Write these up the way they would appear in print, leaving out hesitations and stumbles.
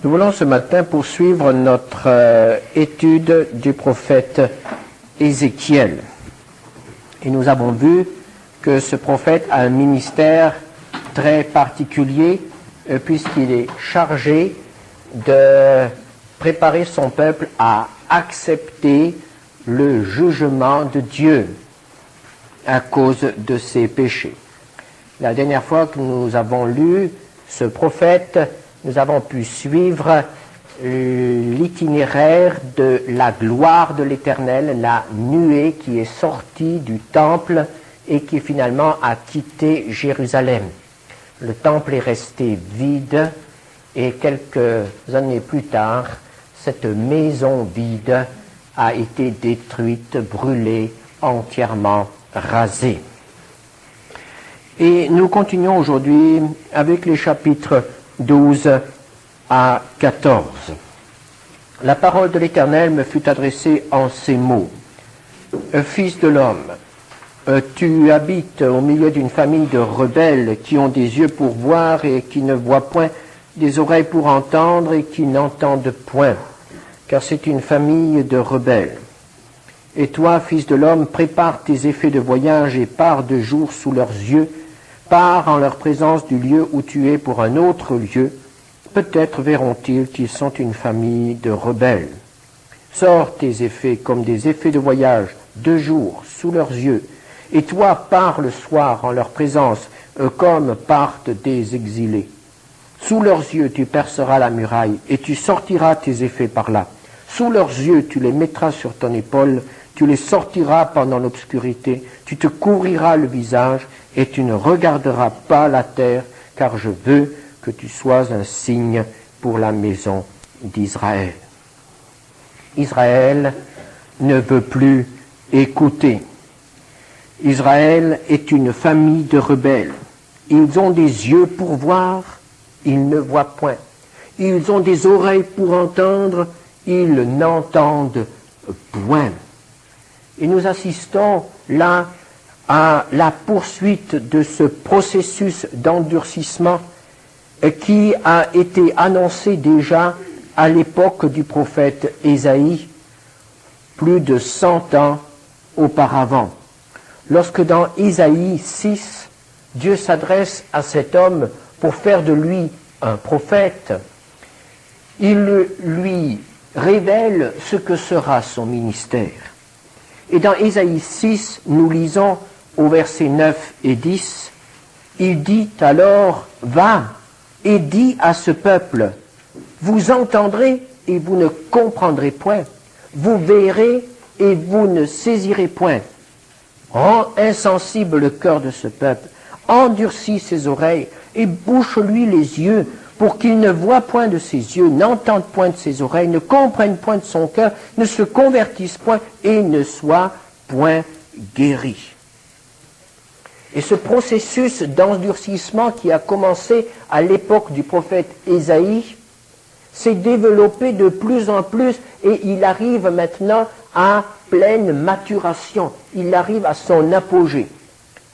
Nous voulons ce matin poursuivre notre étude du prophète Ézéchiel. Et nous avons vu que ce prophète a un ministère très particulier puisqu'il est chargé de préparer son peuple à accepter le jugement de Dieu à cause de ses péchés. La dernière fois que nous avons lu ce prophète, nous avons pu suivre l'itinéraire de la gloire de l'Éternel, la nuée qui est sortie du temple et qui finalement a quitté Jérusalem. Le temple est resté vide et quelques années plus tard, cette maison vide a été détruite, brûlée, entièrement rasée. Et nous continuons aujourd'hui avec les chapitres 12 à 14. La parole de l'Éternel me fut adressée en ces mots. Fils de l'homme, tu habites au milieu d'une famille de rebelles qui ont des yeux pour voir et qui ne voient point, des oreilles pour entendre et qui n'entendent point, car c'est une famille de rebelles. Et toi, fils de l'homme, prépare tes effets de voyage et pars de jour sous leurs yeux, pars en leur présence du lieu où tu es pour un autre lieu, peut-être verront-ils qu'ils sont une famille de rebelles. Sors tes effets comme des effets de voyage, de jour, sous leurs yeux, et toi pars le soir en leur présence, comme partent des exilés. Sous leurs yeux tu perceras la muraille, et tu sortiras tes effets par là. Sous leurs yeux tu les mettras sur ton épaule, tu les sortiras pendant l'obscurité, tu te couvriras le visage, et tu ne regarderas pas la terre, car je veux que tu sois un signe pour la maison d'Israël. Israël ne veut plus écouter. Israël est une famille de rebelles. Ils ont des yeux pour voir, ils ne voient point. Ils ont des oreilles pour entendre, ils n'entendent point. Et nous assistons là à la poursuite de ce processus d'endurcissement qui a été annoncé déjà à l'époque du prophète Ésaïe, plus de 100 ans auparavant. Lorsque dans Ésaïe 6, Dieu s'adresse à cet homme pour faire de lui un prophète, il lui révèle ce que sera son ministère. Et dans Ésaïe 6, nous lisons au verset 9 et 10, il dit alors, va et dis à ce peuple, vous entendrez et vous ne comprendrez point, vous verrez et vous ne saisirez point. Rends insensible le cœur de ce peuple, endurcis ses oreilles et bouche-lui les yeux, pour qu'il ne voie point de ses yeux, n'entende point de ses oreilles, ne comprenne point de son cœur, ne se convertisse point et ne soit point guéri. Et ce processus d'endurcissement qui a commencé à l'époque du prophète Ésaïe s'est développé de plus en plus et il arrive maintenant à pleine maturation. Il arrive à son apogée.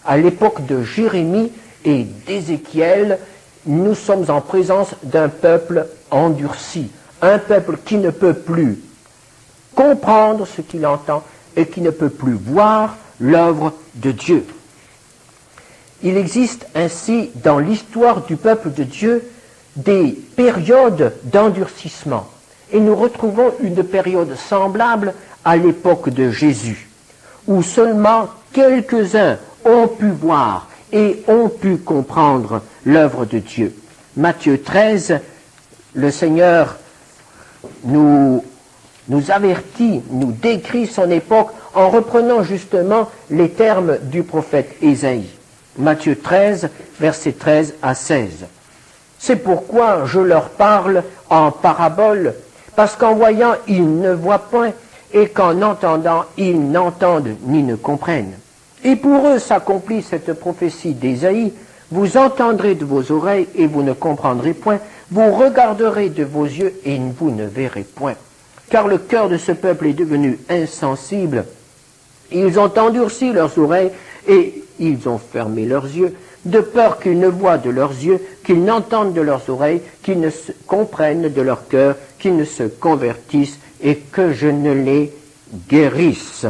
À l'époque de Jérémie et d'Ézéchiel, nous sommes en présence d'un peuple endurci, un peuple qui ne peut plus comprendre ce qu'il entend et qui ne peut plus voir l'œuvre de Dieu. Il existe ainsi dans l'histoire du peuple de Dieu des périodes d'endurcissement. Et nous retrouvons une période semblable à l'époque de Jésus, où seulement quelques-uns ont pu voir et ont pu comprendre l'œuvre de Dieu. Matthieu 13, le Seigneur nous avertit, nous décrit son époque en reprenant justement les termes du prophète Ésaïe. Matthieu 13, versets 13 à 16. C'est pourquoi je leur parle en parabole, parce qu'en voyant, ils ne voient point, et qu'en entendant, ils n'entendent ni ne comprennent. Et pour eux s'accomplit cette prophétie d'Ésaïe, vous entendrez de vos oreilles et vous ne comprendrez point, vous regarderez de vos yeux et vous ne verrez point. Car le cœur de ce peuple est devenu insensible, ils ont endurci leurs oreilles et ils ont fermé leurs yeux, de peur qu'ils ne voient de leurs yeux, qu'ils n'entendent de leurs oreilles, qu'ils ne se comprennent de leur cœur, qu'ils ne se convertissent et que je ne les guérisse.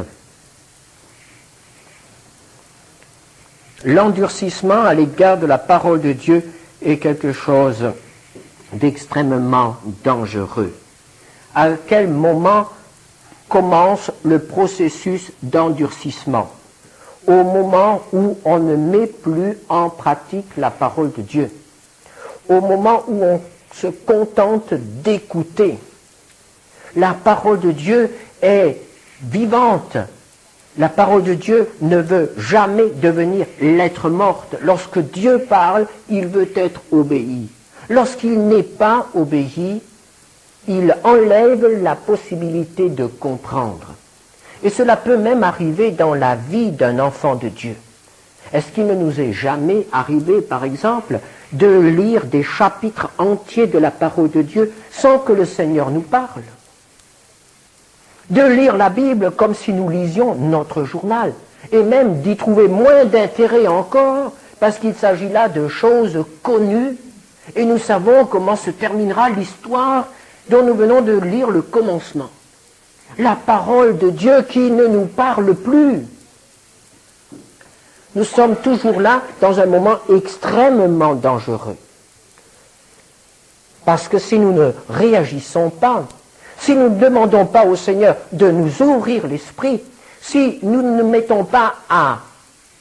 L'endurcissement à l'égard de la parole de Dieu est quelque chose d'extrêmement dangereux. À quel moment commence le processus d'endurcissement? Au moment où on ne met plus en pratique la parole de Dieu. Au moment où on se contente d'écouter. La parole de Dieu est vivante. La parole de Dieu ne veut jamais devenir lettre morte. Lorsque Dieu parle, il veut être obéi. Lorsqu'il n'est pas obéi, il enlève la possibilité de comprendre. Et cela peut même arriver dans la vie d'un enfant de Dieu. Est-ce qu'il ne nous est jamais arrivé, par exemple, de lire des chapitres entiers de la parole de Dieu sans que le Seigneur nous parle? De lire la Bible comme si nous lisions notre journal, et même d'y trouver moins d'intérêt encore, parce qu'il s'agit là de choses connues, et nous savons comment se terminera l'histoire dont nous venons de lire le commencement. La parole de Dieu qui ne nous parle plus. Nous sommes toujours là dans un moment extrêmement dangereux. Parce que si nous ne réagissons pas, si nous ne demandons pas au Seigneur de nous ouvrir l'esprit, si nous ne nous mettons pas à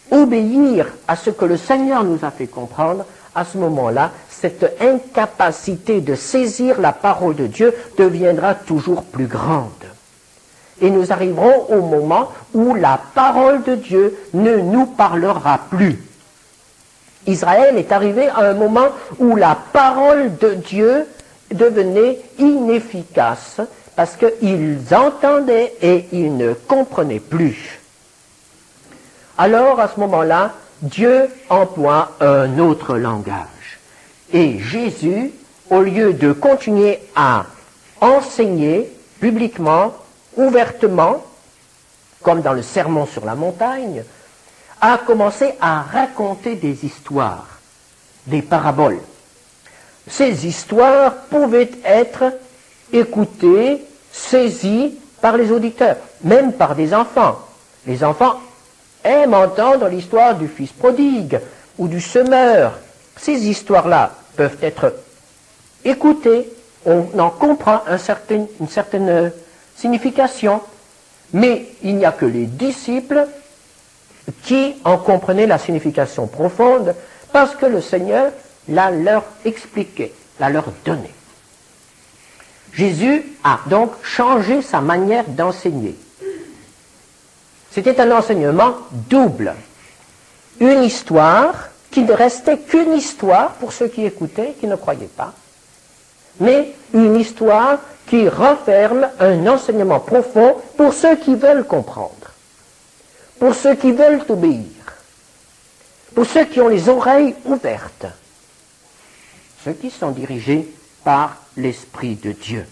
obéir à ce que le Seigneur nous a fait comprendre, à ce moment-là, cette incapacité de saisir la parole de Dieu deviendra toujours plus grande. Et nous arriverons au moment où la parole de Dieu ne nous parlera plus. Israël est arrivé à un moment où la parole de Dieu devenait inefficace parce qu'ils entendaient et ils ne comprenaient plus. Alors, à ce moment-là, Dieu emploie un autre langage. Et Jésus, au lieu de continuer à enseigner publiquement, ouvertement, comme dans le Sermon sur la montagne, a commencé à raconter des histoires, des paraboles. Ces histoires pouvaient être écoutées, saisies par les auditeurs, même par des enfants. Les enfants aiment entendre l'histoire du fils prodigue ou du semeur. Ces histoires-là peuvent être écoutées, on en comprend une certaine signification, mais il n'y a que les disciples qui en comprenaient la signification profonde parce que le Seigneur la leur expliqué, la leur donné. Jésus a donc changé sa manière d'enseigner. C'était un enseignement double. Une histoire qui ne restait qu'une histoire pour ceux qui écoutaient, qui ne croyaient pas, mais une histoire qui renferme un enseignement profond pour ceux qui veulent comprendre, pour ceux qui veulent obéir, pour ceux qui ont les oreilles ouvertes, ceux qui sont dirigés par l'Esprit de Dieu.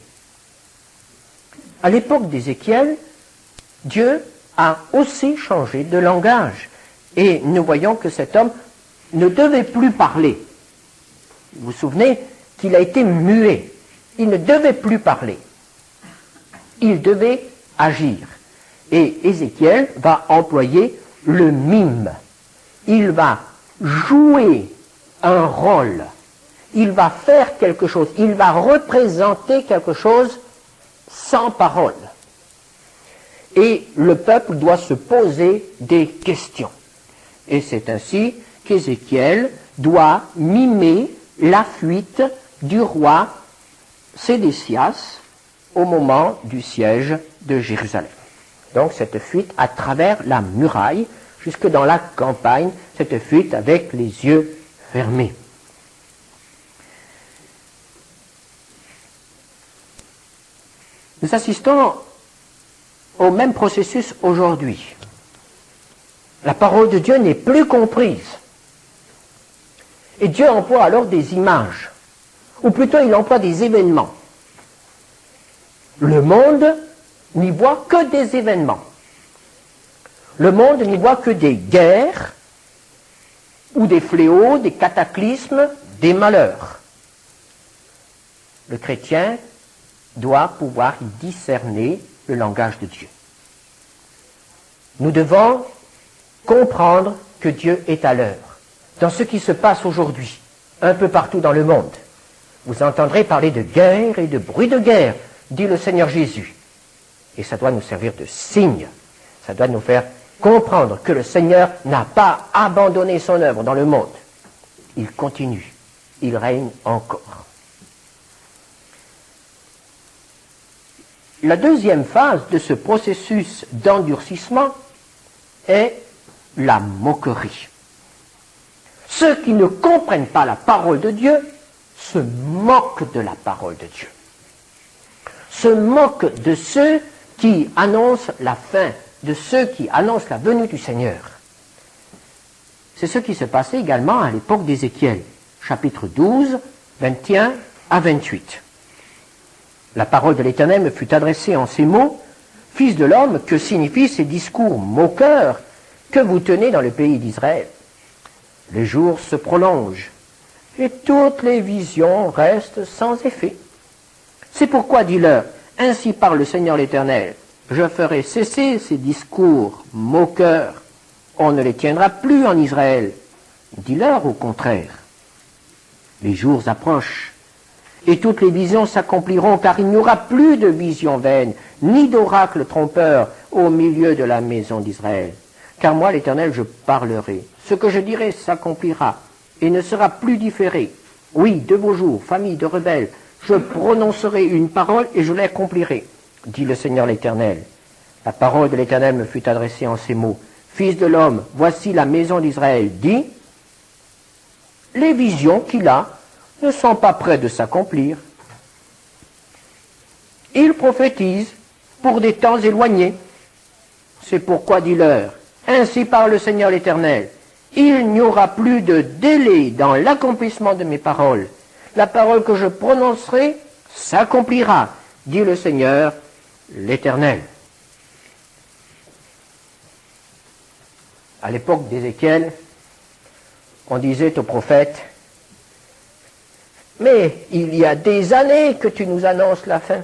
À l'époque d'Ézéchiel, Dieu a aussi changé de langage. Et nous voyons que cet homme ne devait plus parler. Vous vous souvenez qu'il a été muet. Il ne devait plus parler. Il devait agir. Et Ézéchiel va employer le mime. Il va jouer un rôle. Il va faire quelque chose. Il va représenter quelque chose sans parole. Et le peuple doit se poser des questions. Et c'est ainsi qu'Ézéchiel doit mimer la fuite du roi Sédécias au moment du siège de Jérusalem. Donc cette fuite à travers la muraille, jusque dans la campagne, cette fuite avec les yeux fermés. Nous assistons au même processus aujourd'hui. La parole de Dieu n'est plus comprise. Et Dieu emploie alors des images, ou plutôt il emploie des événements. Le monde n'y voit que des événements. Le monde n'y voit que des guerres, ou des fléaux, des cataclysmes, des malheurs. Le chrétien doit pouvoir discerner le langage de Dieu. Nous devons comprendre que Dieu est à l'œuvre. Dans ce qui se passe aujourd'hui, un peu partout dans le monde, vous entendrez parler de guerre et de bruit de guerre, dit le Seigneur Jésus. Et ça doit nous servir de signe. Ça doit nous faire comprendre que le Seigneur n'a pas abandonné son œuvre dans le monde. Il continue. Il règne encore. La deuxième phase de ce processus d'endurcissement est la moquerie. Ceux qui ne comprennent pas la parole de Dieu se moquent de la parole de Dieu. Se moquent de ceux qui annoncent la fin, de ceux qui annoncent la venue du Seigneur. C'est ce qui se passait également à l'époque d'Ézéchiel, chapitre 12, 21 à 28. La parole de l'Éternel me fut adressée en ces mots: « Fils de l'homme, que signifient ces discours moqueurs que vous tenez dans le pays d'Israël? Les jours se prolongent, et toutes les visions restent sans effet. C'est pourquoi, dis-leur, ainsi parle le Seigneur l'Éternel, je ferai cesser ces discours moqueurs, on ne les tiendra plus en Israël. Dis-leur au contraire, les jours approchent, et toutes les visions s'accompliront, car il n'y aura plus de visions vaines, ni d'oracles trompeurs au milieu de la maison d'Israël. Car moi, l'Éternel, je parlerai. Ce que je dirai s'accomplira, et ne sera plus différé. Oui, de vos jours, famille de rebelles, je prononcerai une parole et je l'accomplirai, dit le Seigneur l'Éternel. La parole de l'Éternel me fut adressée en ces mots. Fils de l'homme, voici la maison d'Israël dit, les visions qu'il a ne sont pas près de s'accomplir. Il prophétise pour des temps éloignés. C'est pourquoi, dis-leur, ainsi parle le Seigneur l'Éternel, il n'y aura plus de délai dans l'accomplissement de mes paroles. La parole que je prononcerai s'accomplira, dit le Seigneur l'Éternel. À l'époque d'Ézéchiel, on disait au prophète, mais il y a des années que tu nous annonces la fin.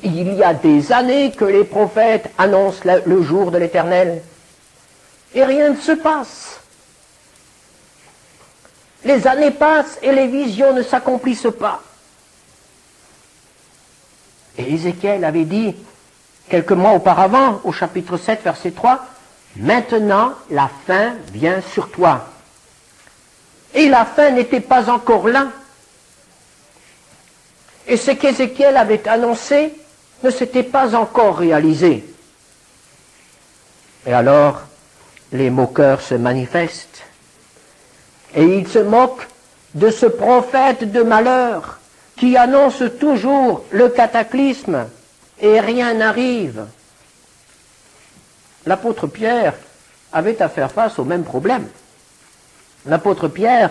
Il y a des années que les prophètes annoncent le jour de l'Éternel. Et rien ne se passe. Les années passent et les visions ne s'accomplissent pas. Et Ézéchiel avait dit, quelques mois auparavant, au chapitre 7, verset 3, « Maintenant la fin vient sur toi. » Et la fin n'était pas encore là. Et ce qu'Ézéchiel avait annoncé ne s'était pas encore réalisé. Et alors, les moqueurs se manifestent. Et ils se moquent de ce prophète de malheur qui annonce toujours le cataclysme et rien n'arrive. L'apôtre Pierre avait à faire face au même problème. L'apôtre Pierre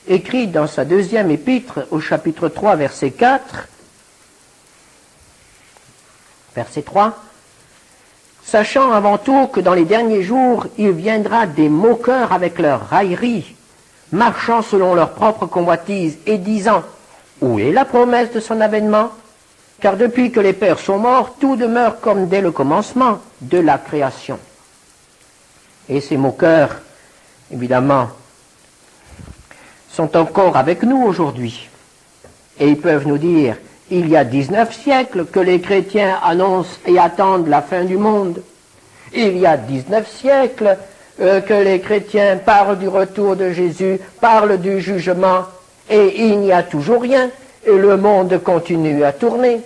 écrit dans sa deuxième épître au chapitre 3, verset 4, verset 3, « Sachant avant tout que dans les derniers jours, il viendra des moqueurs avec leur raillerie, marchant selon leur propre convoitise et disant, où est la promesse de son avènement? Car depuis que les pères sont morts, tout demeure comme dès le commencement de la création. » Et ces moqueurs, évidemment, sont encore avec nous aujourd'hui. Et ils peuvent nous dire, il y a 19 siècles que les chrétiens annoncent et attendent la fin du monde. Il y a 19 siècles que les chrétiens parlent du retour de Jésus, parlent du jugement, et il n'y a toujours rien, et le monde continue à tourner.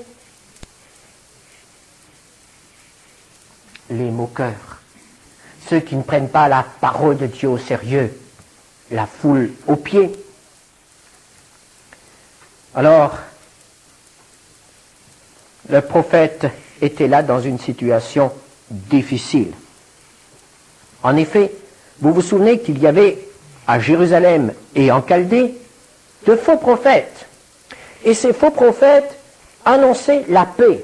Les moqueurs, ceux qui ne prennent pas la parole de Dieu au sérieux, la foule aux pieds. Alors, le prophète était là dans une situation difficile. En effet, vous vous souvenez qu'il y avait à Jérusalem et en Chaldée de faux prophètes. Et ces faux prophètes annonçaient la paix.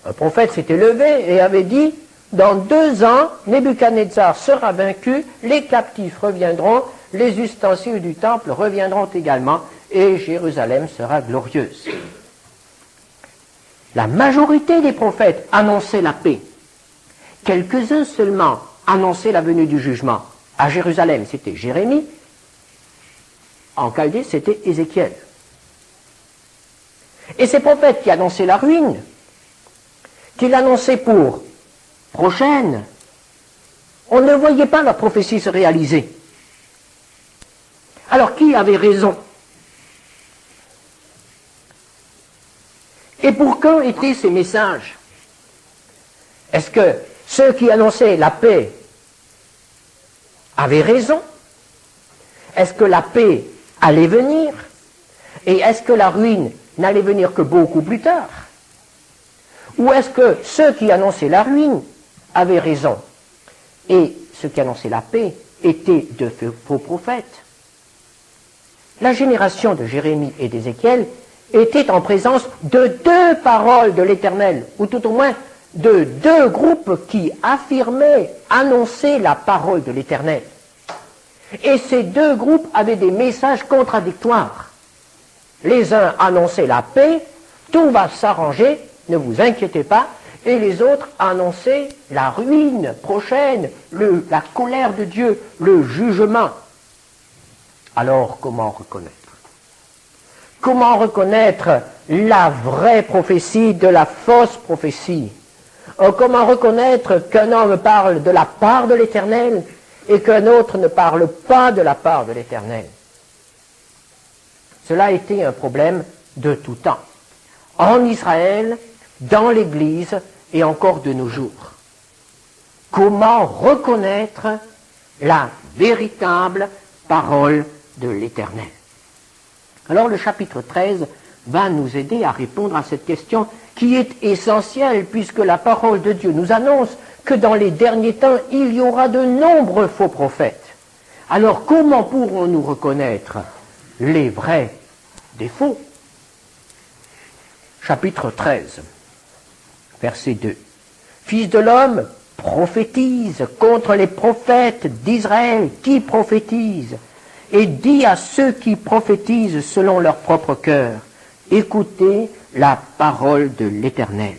Un prophète s'était levé et avait dit, Dans 2 ans, Nebuchadnezzar sera vaincu, les captifs reviendront, les ustensiles du temple reviendront également, et Jérusalem sera glorieuse. La majorité des prophètes annonçaient la paix. Quelques-uns seulement annonçaient la venue du jugement. À Jérusalem, c'était Jérémie. En Chaldée, c'était Ézéchiel. Et ces prophètes qui annonçaient la ruine, qui l'annonçaient pour prochaine, on ne voyait pas la prophétie se réaliser. Alors qui avait raison? Et pour quand étaient ces messages? Est-ce que ceux qui annonçaient la paix avaient raison? Est-ce que la paix allait venir? Et est-ce que la ruine n'allait venir que beaucoup plus tard? Ou est-ce que ceux qui annonçaient la ruine avaient raison et ceux qui annonçaient la paix étaient de faux prophètes? La génération de Jérémie et d'Ézéchiel était en présence de 2 paroles de l'Éternel, ou tout au moins de 2 groupes qui affirmaient, annonçaient la parole de l'Éternel. Et ces 2 groupes avaient des messages contradictoires. Les uns annonçaient la paix, tout va s'arranger, ne vous inquiétez pas, et les autres annonçaient la ruine prochaine, la colère de Dieu, le jugement. Alors, comment reconnaître? Comment reconnaître la vraie prophétie de la fausse prophétie? Comment reconnaître qu'un homme parle de la part de l'Éternel et qu'un autre ne parle pas de la part de l'Éternel? Cela a été un problème de tout temps, en Israël, dans l'Église et encore de nos jours. Comment reconnaître la véritable parole de l'Éternel? Alors le chapitre 13 va nous aider à répondre à cette question qui est essentielle puisque la parole de Dieu nous annonce que dans les derniers temps, il y aura de nombreux faux prophètes. Alors comment pourrons-nous reconnaître les vrais des faux? Chapitre 13, verset 2. Fils de l'homme, prophétise contre les prophètes d'Israël qui prophétisent, et dis à ceux qui prophétisent selon leur propre cœur, écoutez la parole de l'Éternel.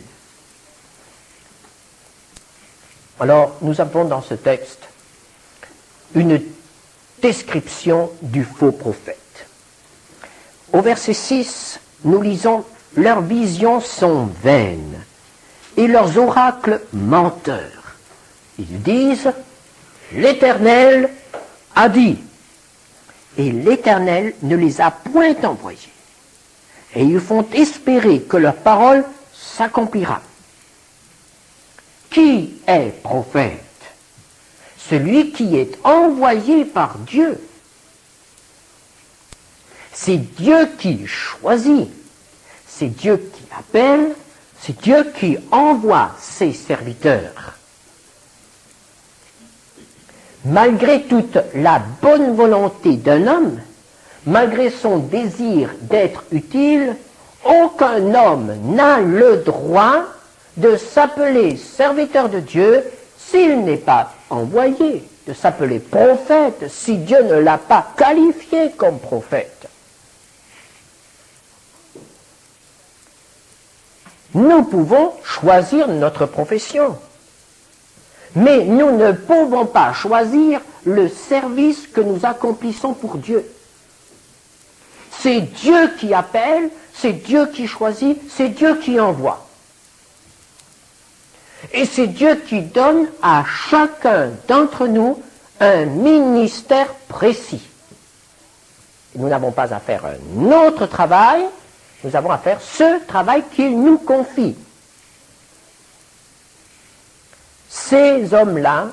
Alors, nous avons dans ce texte une description du faux prophète. Au verset 6, nous lisons « Leurs visions sont vaines et leurs oracles menteurs. Ils disent « L'Éternel a dit » et l'Éternel ne les a point envoyés. Et ils font espérer que leur parole s'accomplira. Qui est prophète? Celui qui est envoyé par Dieu. C'est Dieu qui choisit, c'est Dieu qui appelle, c'est Dieu qui envoie ses serviteurs. Malgré toute la bonne volonté d'un homme, malgré son désir d'être utile, aucun homme n'a le droit de s'appeler serviteur de Dieu s'il n'est pas envoyé, de s'appeler prophète si Dieu ne l'a pas qualifié comme prophète. Nous pouvons choisir notre profession, mais nous ne pouvons pas choisir le service que nous accomplissons pour Dieu. C'est Dieu qui appelle, c'est Dieu qui choisit, c'est Dieu qui envoie. Et c'est Dieu qui donne à chacun d'entre nous un ministère précis. Nous n'avons pas à faire un autre travail, nous avons à faire ce travail qu'il nous confie. Ces hommes-là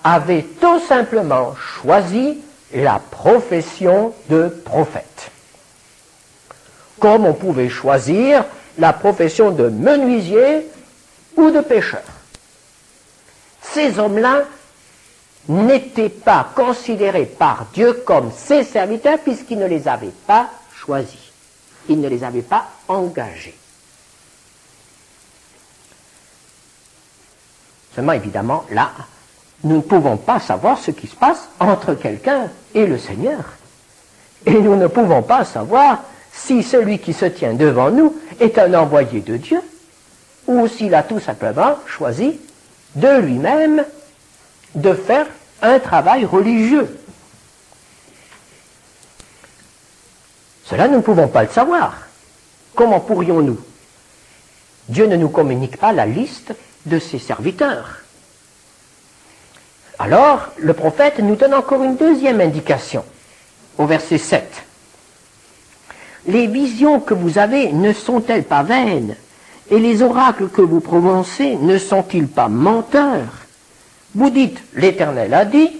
avaient tout simplement choisi la profession de prophète. Comme on pouvait choisir la profession de menuisier ou de pêcheur. Ces hommes-là n'étaient pas considérés par Dieu comme ses serviteurs puisqu'il ne les avait pas choisis. Il ne les avait pas engagés. Seulement, évidemment, là, nous ne pouvons pas savoir ce qui se passe entre quelqu'un et le Seigneur. Et nous ne pouvons pas savoir si celui qui se tient devant nous est un envoyé de Dieu, ou s'il a tout simplement choisi de lui-même de faire un travail religieux. Cela, nous ne pouvons pas le savoir. Comment pourrions-nous? Dieu ne nous communique pas la liste de ses serviteurs. Alors, le prophète nous donne encore une deuxième indication, au verset 7. Les visions que vous avez ne sont-elles pas vaines? Et les oracles que vous prononcez ne sont-ils pas menteurs? Vous dites, l'Éternel a dit,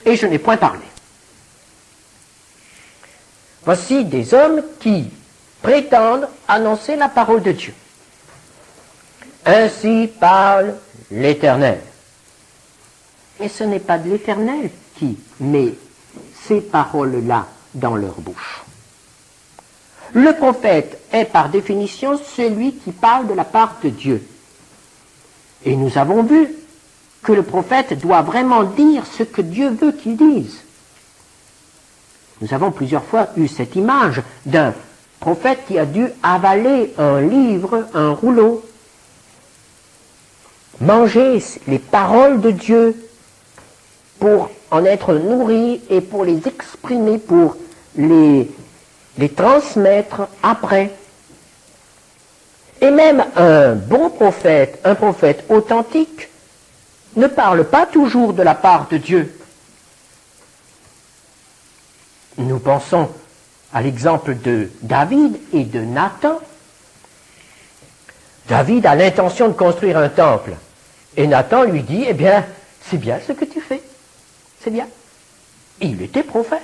et je n'ai point parlé. Voici des hommes qui prétendent annoncer la parole de Dieu. Ainsi parle l'Éternel. Mais ce n'est pas de l'Éternel qui met ces paroles-là dans leur bouche. Le prophète est par définition celui qui parle de la part de Dieu. Et nous avons vu que le prophète doit vraiment dire ce que Dieu veut qu'il dise. Nous avons plusieurs fois eu cette image d'un prophète qui a dû avaler un livre, un rouleau, manger les paroles de Dieu pour en être nourri et pour les exprimer, pour les transmettre après. Et même un bon prophète, un prophète authentique, ne parle pas toujours de la part de Dieu. Nous pensons à l'exemple de David et de Nathan. David a l'intention de construire un temple. Et Nathan lui dit, eh bien, c'est bien ce que tu fais. C'est bien. Il était prophète.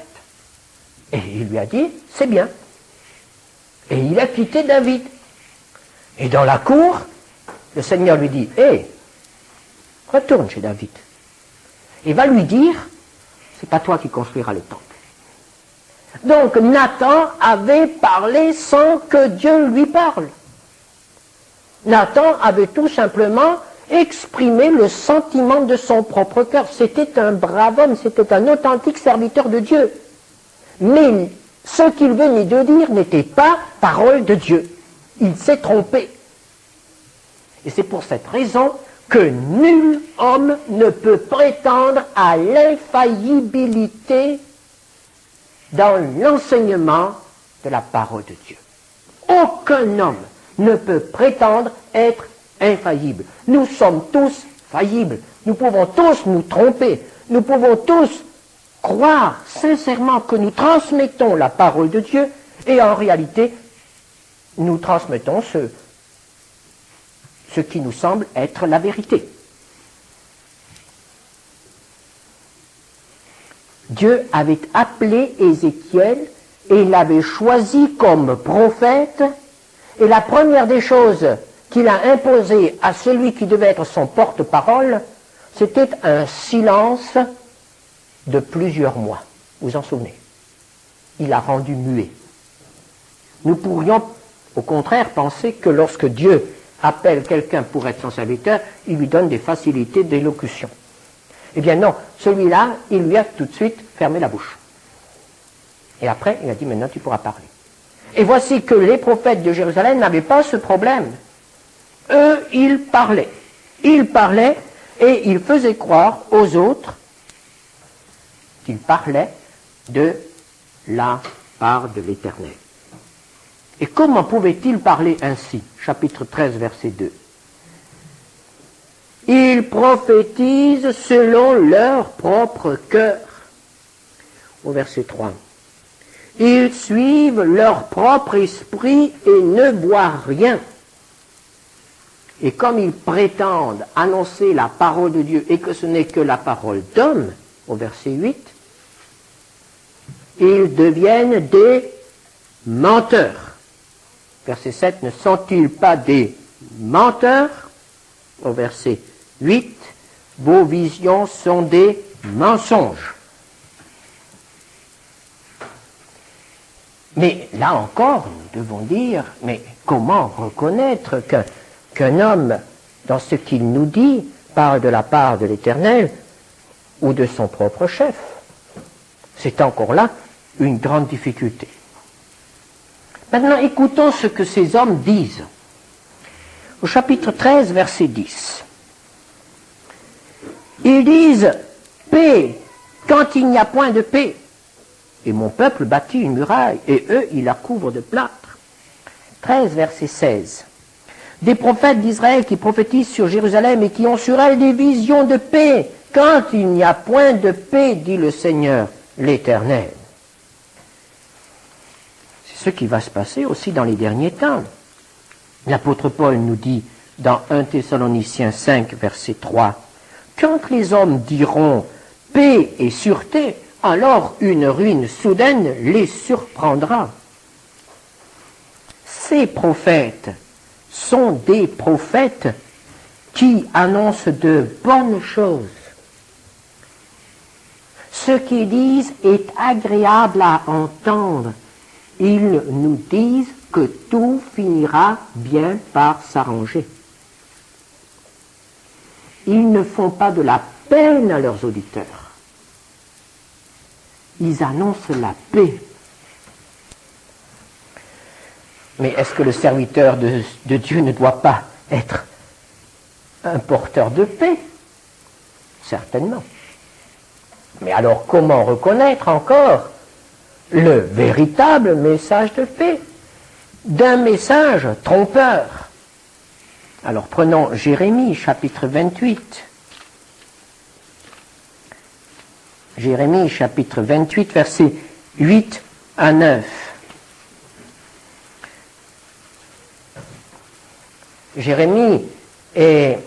Et il lui a dit, c'est bien. Et il a quitté David. Et dans la cour, le Seigneur lui dit, hé, retourne chez David. Et va lui dire, c'est pas toi qui construiras le temple. Donc Nathan avait parlé sans que Dieu lui parle. Nathan avait tout simplement exprimé le sentiment de son propre cœur. C'était un brave homme, c'était un authentique serviteur de Dieu. Mais ce qu'il venait de dire n'était pas parole de Dieu. Il s'est trompé. Et c'est pour cette raison que nul homme ne peut prétendre à l'infaillibilité dans l'enseignement de la parole de Dieu. Aucun homme ne peut prétendre être infaillible. Nous sommes tous faillibles. Nous pouvons tous nous tromper. Nous pouvons tous croire sincèrement que nous transmettons la parole de Dieu et en réalité, nous transmettons ce qui nous semble être la vérité. Dieu avait appelé Ézéchiel et l'avait choisi comme prophète, et la première des choses qu'il a imposées à celui qui devait être son porte-parole, c'était un silence de plusieurs mois. Vous vous en souvenez? Il l'a rendu muet. Nous pourrions, au contraire, penser que lorsque Dieu appelle quelqu'un pour être son serviteur, il lui donne des facilités d'élocution. Eh bien non, celui-là, il lui a tout de suite fermé la bouche. Et après, il a dit, maintenant tu pourras parler. Et voici que les prophètes de Jérusalem n'avaient pas ce problème. Eux, ils parlaient. Ils parlaient et ils faisaient croire aux autres qu'ils parlaient de la part de l'Éternel. Et comment pouvaient-ils parler ainsi? Chapitre 13, verset 2. Ils prophétisent selon leur propre cœur. Au verset 3. Ils suivent leur propre esprit et ne voient rien. Et comme ils prétendent annoncer la parole de Dieu et que ce n'est que la parole d'homme, au verset 8, ils deviennent des menteurs. Verset 7, ne sont-ils pas des menteurs? Au verset 8, vos visions sont des mensonges. Mais là encore, nous devons dire, mais comment reconnaître qu'un homme, dans ce qu'il nous dit, parle de la part de l'Éternel ou de son propre chef. C'est encore là une grande difficulté. Maintenant, écoutons ce que ces hommes disent. Au chapitre 13, verset 10. Ils disent « Paix, quand il n'y a point de paix. Et mon peuple bâtit une muraille, et eux, ils la couvrent de plâtre. » 13, verset 16. Des prophètes d'Israël qui prophétisent sur Jérusalem et qui ont sur elle des visions de paix. Quand il n'y a point de paix, dit le Seigneur, l'Éternel. C'est ce qui va se passer aussi dans les derniers temps. L'apôtre Paul nous dit dans 1 Thessaloniciens 5, verset 3, « Quand les hommes diront paix et sûreté, alors une ruine soudaine les surprendra. » Ces prophètes sont des prophètes qui annoncent de bonnes choses. Ce qu'ils disent est agréable à entendre. Ils nous disent que tout finira bien par s'arranger. Ils ne font pas de la peine à leurs auditeurs. Ils annoncent la paix. Mais est-ce que le serviteur de Dieu ne doit pas être un porteur de paix? Certainement. Mais alors comment reconnaître encore le véritable message de paix d'un message trompeur? Alors prenons Jérémie chapitre 28. Jérémie chapitre 28 versets 8 à 9. Jérémie est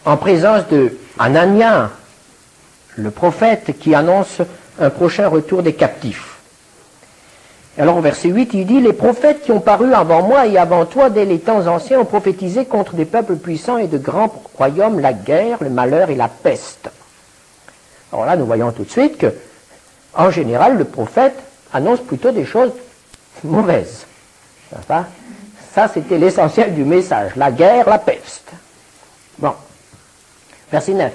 en présence de Anania, le prophète qui annonce un prochain retour des captifs. Alors au verset 8, il dit « Les prophètes qui ont paru avant moi et avant toi dès les temps anciens ont prophétisé contre des peuples puissants et de grands royaumes la guerre, le malheur et la peste. » Alors là, nous voyons tout de suite que, en général, le prophète annonce plutôt des choses mauvaises. Enfin, ça, c'était l'essentiel du message, la guerre, la peste. Bon, verset 9.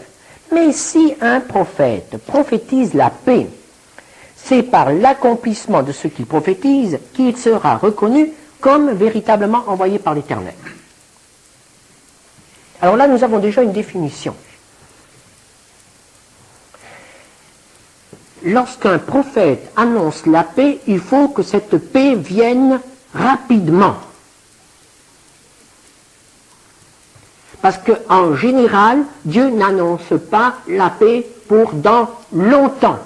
Mais si un prophète prophétise la paix, c'est par l'accomplissement de ce qu'il prophétise qu'il sera reconnu comme véritablement envoyé par l'Éternel. Alors là, nous avons déjà une définition. Lorsqu'un prophète annonce la paix, il faut que cette paix vienne rapidement. Parce qu'en général, Dieu n'annonce pas la paix pour dans longtemps.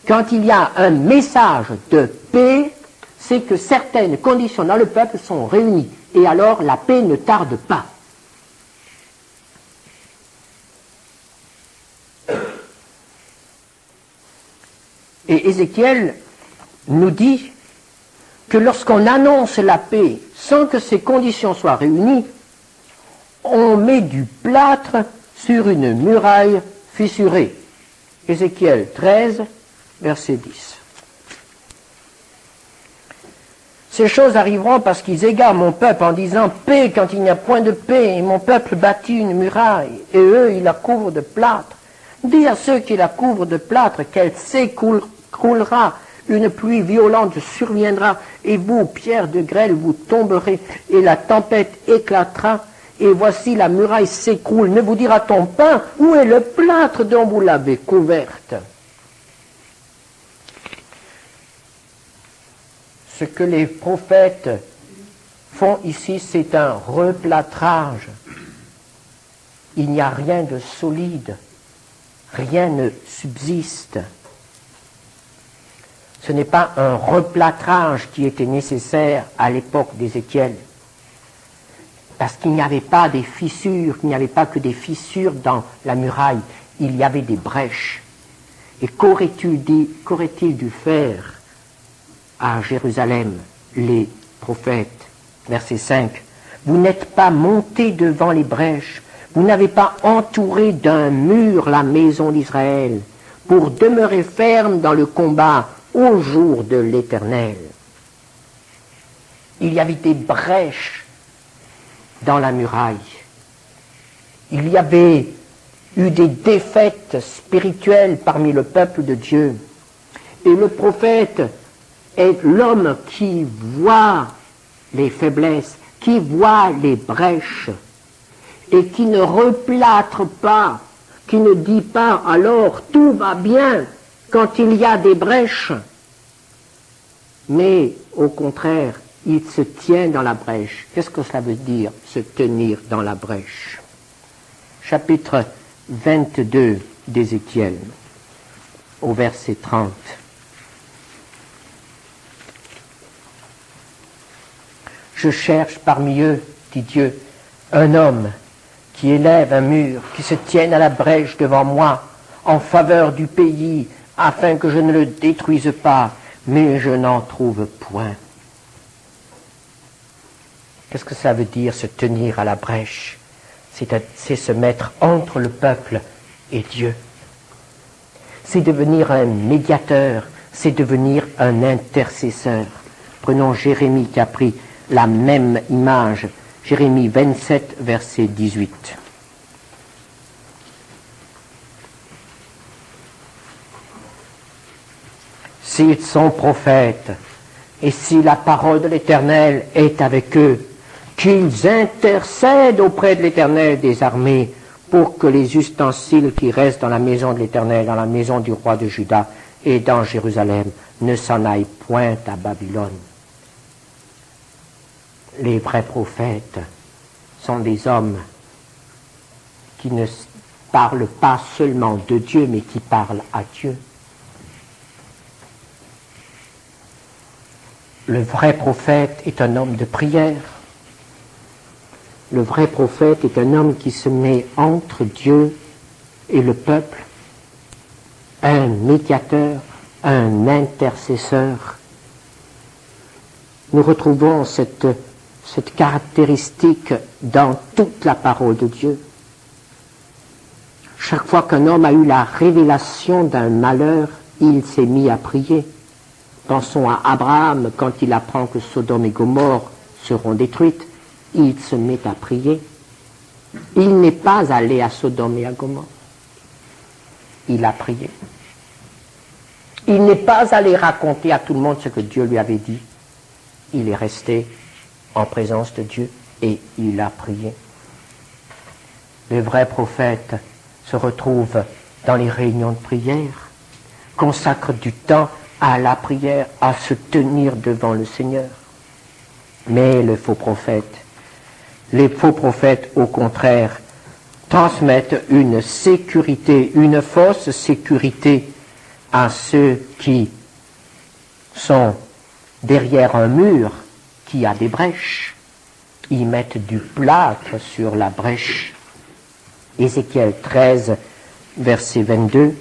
Quand il y a un message de paix, c'est que certaines conditions dans le peuple sont réunies. Et alors la paix ne tarde pas. Et Ézéchiel nous dit que lorsqu'on annonce la paix sans que ces conditions soient réunies, on met du plâtre sur une muraille fissurée. Ézéchiel 13, verset 10. Ces choses arriveront parce qu'ils égarent mon peuple en disant paix quand il n'y a point de paix, et mon peuple bâtit une muraille, et eux, ils la couvrent de plâtre. Dis à ceux qui la couvrent de plâtre qu'elle s'écroulera, une pluie violente surviendra, et vous, pierres de grêle, vous tomberez, et la tempête éclatera, et voici la muraille s'écroule. Ne vous dira-t-on pas, où est le plâtre dont vous l'avez couverte? Ce que les prophètes font ici, c'est un replâtrage. Il n'y a rien de solide, rien ne subsiste. Ce n'est pas un replâtrage qui était nécessaire à l'époque d'Ézéchiel, parce qu'il n'y avait pas des fissures, il n'y avait pas que des fissures dans la muraille, il y avait des brèches. Et qu'auraient-ils dû faire à Jérusalem, les prophètes? Verset 5. Vous n'êtes pas montés devant les brèches, vous n'avez pas entouré d'un mur la maison d'Israël, pour demeurer ferme dans le combat au jour de l'Éternel. Il y avait des brèches dans la muraille. Il y avait eu des défaites spirituelles parmi le peuple de Dieu. Et le prophète est l'homme qui voit les faiblesses, qui voit les brèches, et qui ne replâtre pas, qui ne dit pas alors tout va bien quand il y a des brèches, mais au contraire, il se tient dans la brèche. Qu'est-ce que cela veut dire, se tenir dans la brèche? Chapitre 22 d'Ézéchiel, au verset 30. Je cherche parmi eux, dit Dieu, un homme qui élève un mur, qui se tienne à la brèche devant moi, en faveur du pays, afin que je ne le détruise pas, mais je n'en trouve point. Qu'est-ce que ça veut dire, se tenir à la brèche? C'est se mettre entre le peuple et Dieu. C'est devenir un médiateur, c'est devenir un intercesseur. Prenons Jérémie qui a pris la même image. Jérémie 27, verset 18. S'ils sont prophètes, et si la parole de l'Éternel est avec eux, qu'ils intercèdent auprès de l'Éternel des armées pour que les ustensiles qui restent dans la maison de l'Éternel, dans la maison du roi de Juda et dans Jérusalem, ne s'en aillent point à Babylone. Les vrais prophètes sont des hommes qui ne parlent pas seulement de Dieu, mais qui parlent à Dieu. Le vrai prophète est un homme de prière. Le vrai prophète est un homme qui se met entre Dieu et le peuple, un médiateur, un intercesseur. Nous retrouvons cette caractéristique dans toute la parole de Dieu. Chaque fois qu'un homme a eu la révélation d'un malheur, il s'est mis à prier. Pensons à Abraham, quand il apprend que Sodome et Gomorrhe seront détruites, il se met à prier. Il n'est pas allé à Sodome et à Gomorrhe. Il a prié. Il n'est pas allé raconter à tout le monde ce que Dieu lui avait dit. Il est resté en présence de Dieu et il a prié. Le vrai prophète se retrouve dans les réunions de prière, consacre du temps à la prière, à se tenir devant le Seigneur. Mais les faux prophètes, au contraire, transmettent une sécurité, une fausse sécurité à ceux qui sont derrière un mur qui a des brèches. Ils mettent du plâtre sur la brèche. Ézéchiel 13, verset 22.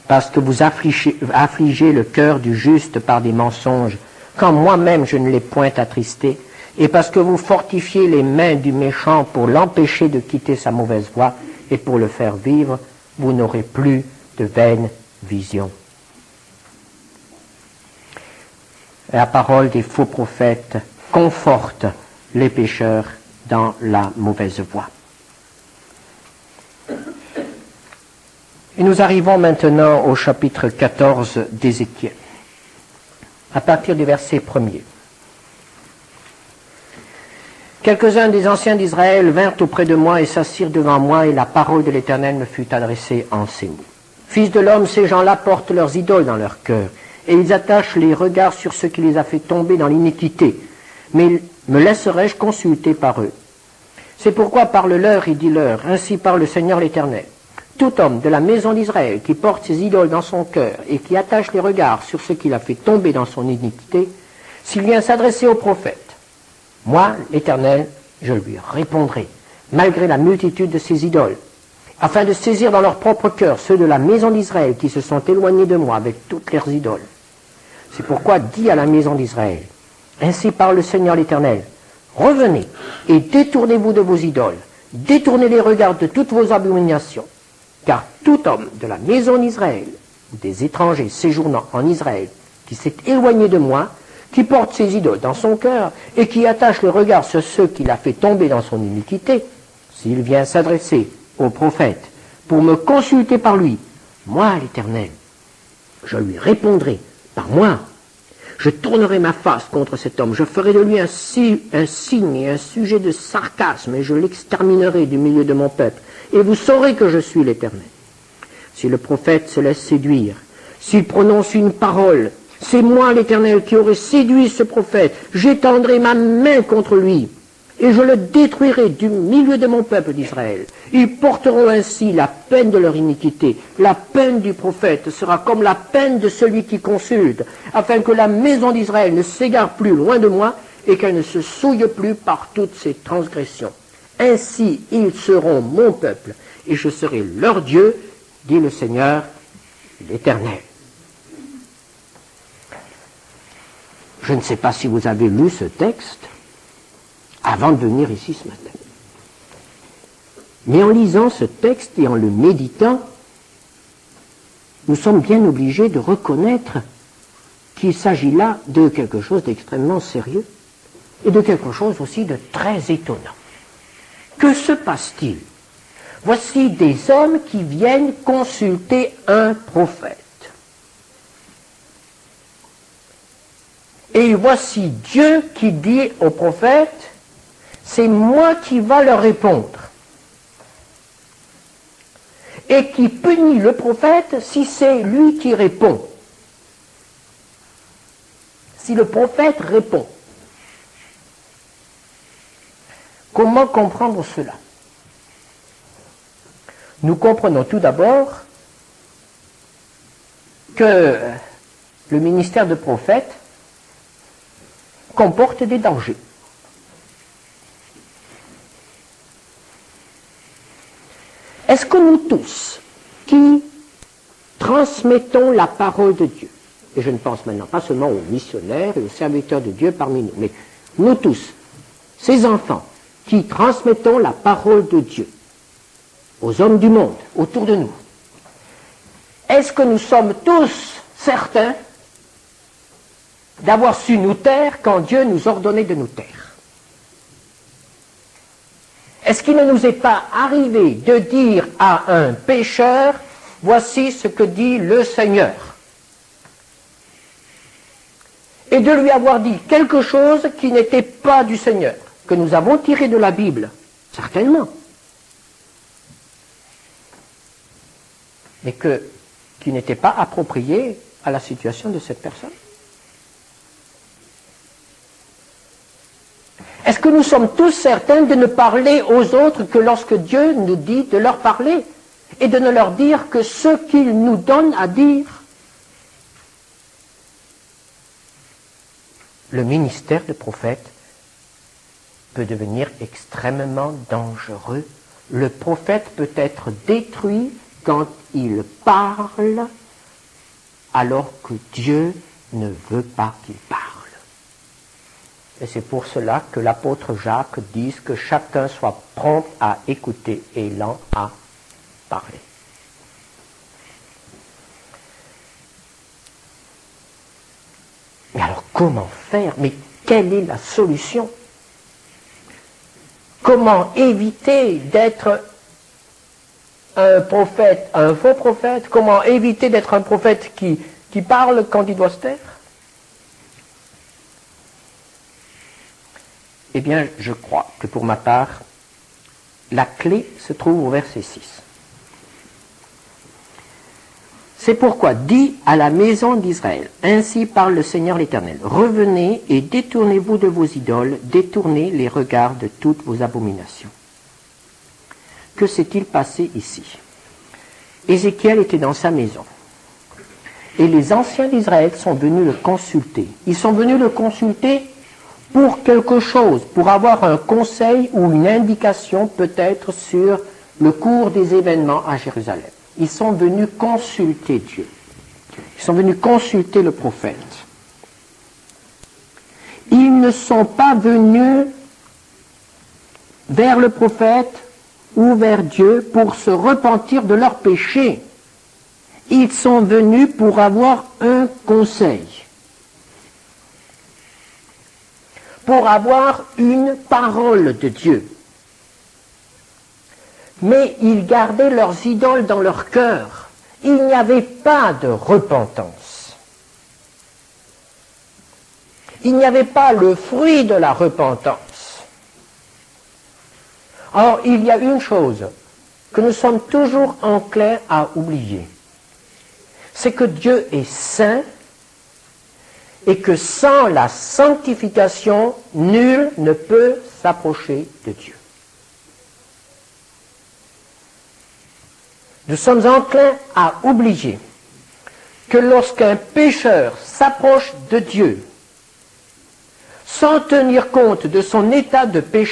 Parce que vous affligez le cœur du juste par des mensonges, quand moi-même je ne l'ai point attristé, et parce que vous fortifiez les mains du méchant pour l'empêcher de quitter sa mauvaise voie, et pour le faire vivre, vous n'aurez plus de vaines visions. La parole des faux prophètes conforte les pécheurs dans la mauvaise voie. Et nous arrivons maintenant au chapitre 14 d'Ézéchiel, à partir du verset 1er. Quelques-uns des anciens d'Israël vinrent auprès de moi et s'assirent devant moi, et la parole de l'Éternel me fut adressée en ces mots. Fils de l'homme, ces gens-là portent leurs idoles dans leur cœur, et ils attachent les regards sur ce qui les a fait tomber dans l'iniquité. Mais me laisserai-je consulter par eux? C'est pourquoi parle-leur et dis-leur, ainsi parle le Seigneur l'Éternel. Tout homme de la maison d'Israël qui porte ses idoles dans son cœur et qui attache les regards sur ce qu'il a fait tomber dans son iniquité, s'il vient s'adresser au prophète, moi, l'Éternel, je lui répondrai, malgré la multitude de ses idoles, afin de saisir dans leur propre cœur ceux de la maison d'Israël qui se sont éloignés de moi avec toutes leurs idoles. C'est pourquoi dis à la maison d'Israël, ainsi parle le Seigneur l'Éternel, revenez et détournez-vous de vos idoles, détournez les regards de toutes vos abominations, car tout homme de la maison d'Israël, ou des étrangers séjournant en Israël, qui s'est éloigné de moi, qui porte ses idoles dans son cœur et qui attache le regard sur ceux qu'il a fait tomber dans son iniquité, s'il vient s'adresser au prophète pour me consulter par lui, moi, l'Éternel, je lui répondrai par moi. Je tournerai ma face contre cet homme, je ferai de lui un signe et un sujet de sarcasme, et je l'exterminerai du milieu de mon peuple. Et vous saurez que je suis l'Éternel. Si le prophète se laisse séduire, s'il prononce une parole, c'est moi l'Éternel qui aurai séduit ce prophète. J'étendrai ma main contre lui et je le détruirai du milieu de mon peuple d'Israël. Ils porteront ainsi la peine de leur iniquité. La peine du prophète sera comme la peine de celui qui consulte, afin que la maison d'Israël ne s'égare plus loin de moi et qu'elle ne se souille plus par toutes ses transgressions. Ainsi ils seront mon peuple et je serai leur Dieu, dit le Seigneur l'Éternel. Je ne sais pas si vous avez lu ce texte avant de venir ici ce matin. Mais en lisant ce texte et en le méditant, nous sommes bien obligés de reconnaître qu'il s'agit là de quelque chose d'extrêmement sérieux et de quelque chose aussi de très étonnant. Que se passe-t-il? Voici des hommes qui viennent consulter un prophète. Et voici Dieu qui dit au prophète, c'est moi qui va leur répondre. Et qui punit le prophète si c'est lui qui répond. Si le prophète répond. Comment comprendre cela? Nous comprenons tout d'abord que le ministère de prophète comporte des dangers. Est-ce que nous tous, qui transmettons la parole de Dieu, et je ne pense maintenant pas seulement aux missionnaires et aux serviteurs de Dieu parmi nous, mais nous tous, ces enfants, qui transmettons la parole de Dieu aux hommes du monde autour de nous, est-ce que nous sommes tous certains d'avoir su nous taire quand Dieu nous ordonnait de nous taire? Est-ce qu'il ne nous est pas arrivé de dire à un pécheur, voici ce que dit le Seigneur, et de lui avoir dit quelque chose qui n'était pas du Seigneur, que nous avons tiré de la Bible, certainement, mais qui n'était pas approprié à la situation de cette personne? Est-ce que nous sommes tous certains de ne parler aux autres que lorsque Dieu nous dit de leur parler et de ne leur dire que ce qu'il nous donne à dire? Le ministère de prophète peut devenir extrêmement dangereux. Le prophète peut être détruit quand il parle alors que Dieu ne veut pas qu'il parle. Et c'est pour cela que l'apôtre Jacques dit que chacun soit prompt à écouter et lent à parler. Mais alors comment faire? Mais quelle est la solution? Comment éviter d'être un prophète, un faux prophète? Comment éviter d'être un prophète qui parle quand il doit se taire? Eh bien, je crois que pour ma part, la clé se trouve au verset 6. C'est pourquoi dit à la maison d'Israël, ainsi parle le Seigneur l'Éternel, revenez et détournez-vous de vos idoles, détournez les regards de toutes vos abominations. Que s'est-il passé ici? Ézéchiel était dans sa maison. Et les anciens d'Israël sont venus le consulter. Ils sont venus le consulter pour quelque chose, pour avoir un conseil ou une indication peut-être sur le cours des événements à Jérusalem. Ils sont venus consulter Dieu. Ils sont venus consulter le prophète. Ils ne sont pas venus vers le prophète ou vers Dieu pour se repentir de leurs péchés. Ils sont venus pour avoir un conseil. pour avoir une parole de Dieu. Mais ils gardaient leurs idoles dans leur cœur. Il n'y avait pas de repentance. Il n'y avait pas le fruit de la repentance. Or, il y a une chose que nous sommes toujours enclins à oublier. C'est que Dieu est saint et que sans la sanctification, nul ne peut s'approcher de Dieu. Nous sommes enclins à oublier que lorsqu'un pécheur s'approche de Dieu, sans tenir compte de son état de péché,